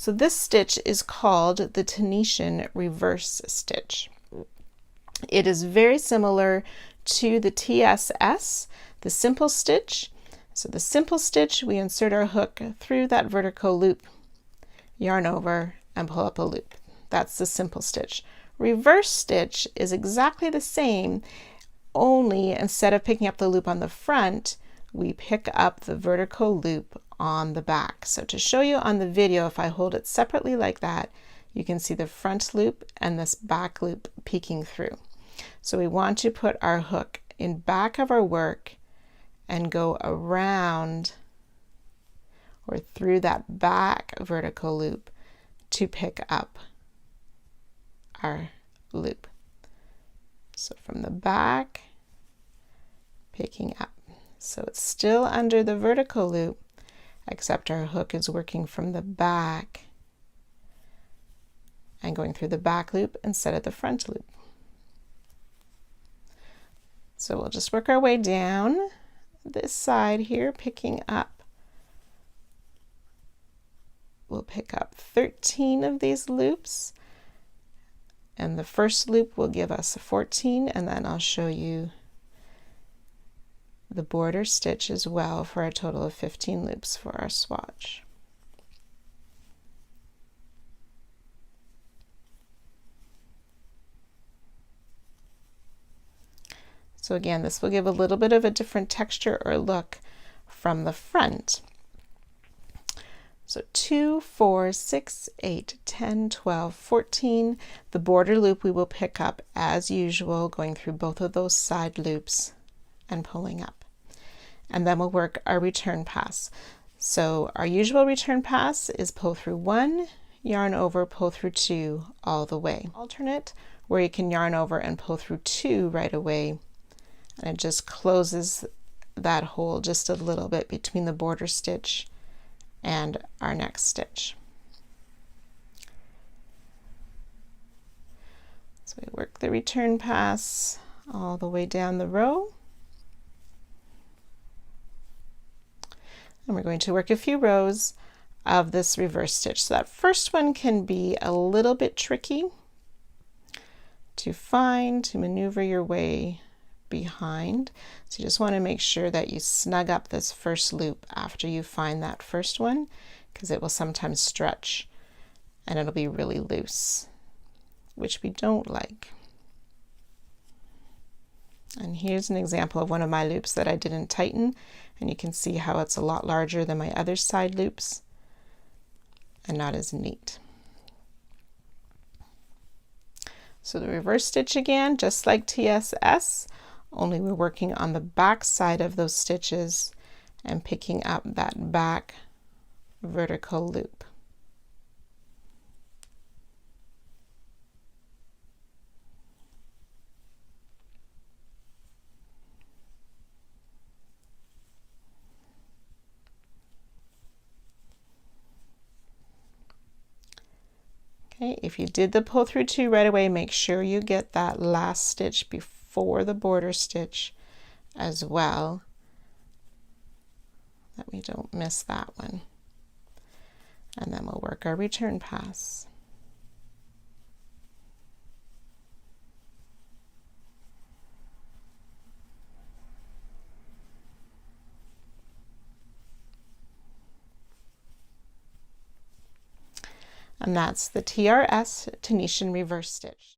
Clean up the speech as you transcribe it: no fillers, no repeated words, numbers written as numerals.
So this stitch is called the Tunisian reverse stitch. It is very similar to the TSS, the simple stitch. So the simple stitch, we insert our hook through that vertical loop, yarn over, and pull up a loop. That's the simple stitch. Reverse stitch is exactly the same, only instead of picking up the loop on the front, we pick up the vertical loop on the back. So to show you on the video, if I hold it separately like that, you can see the front loop and this back loop peeking through. So we want to put our hook in back of our work and go around or through that back vertical loop to pick up our loop. So from the back, picking up. So it's still under the vertical loop, except our hook is working from the back and going through the back loop instead of the front loop. So we'll just work our way down this side here, picking up. We'll pick up 13 of these loops, and the first loop will give us 14, and then I'll show you the border stitch as well for a total of 15 loops for our swatch. So again, this will give a little bit of a different texture or look from the front. So 2, 4, 6, 8, 10, 12, 14. The border loop we will pick up as usual, going through both of those side loops and pulling up. And then we'll work our return pass. So our usual return pass is pull through 1, yarn over, pull through 2 all the way. Alternate, where you can yarn over and pull through 2 right away. And it just closes that hole just a little bit between the border stitch and our next stitch. So we work the return pass all the way down the row. And we're going to work a few rows of this reverse stitch. So that first one can be a little bit tricky to find, to maneuver your way behind. So you just want to make sure that you snug up this first loop after you find that first one, because it will sometimes stretch and it'll be really loose, which we don't like. And here's an example of one of my loops that I didn't tighten, and you can see how it's a lot larger than my other side loops and not as neat. So the reverse stitch again, just like TSS, only we're working on the back side of those stitches and picking up that back vertical loop. Okay, if you did the pull through 2 right away, make sure you get that last stitch before the border stitch as well, that we don't miss that one. And then we'll work our return pass. And that's the TRS Tunisian reverse stitch.